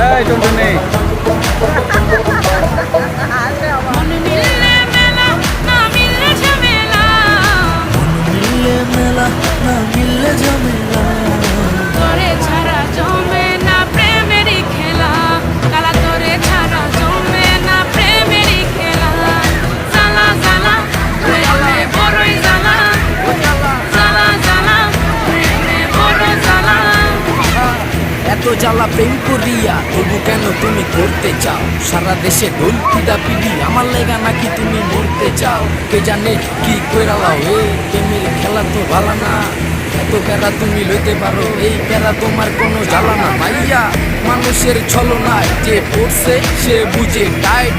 এই টুনটুনি তোরে ছাড়া জমে না প্রেমেরই খেলা কালা তোরে ছাড়া জমে না প্রেমেরই খেলা জ্বালা জ্বালা প্রেমে বড়ই জ্বালা জ্বালা জ্বালা প্রেমে বড় জ্বালা এত জ্বালা প্রেম করিয়া তবু কেন তুমি করতে চাও সারা দেশে ঢোল পিডা পিডি আমার লেগা নাকি তুমি মরতে চাও কে জানে কি কইরালাও এই প্রেমের খেলা তো ভালো না এত প্যারা তুমি লইতে পারো এই প্যারা তোমার কোনো জ্বালা না ভাইয়া মানুষের ছলনায় যে পড়ছে সে বুঝে টাইট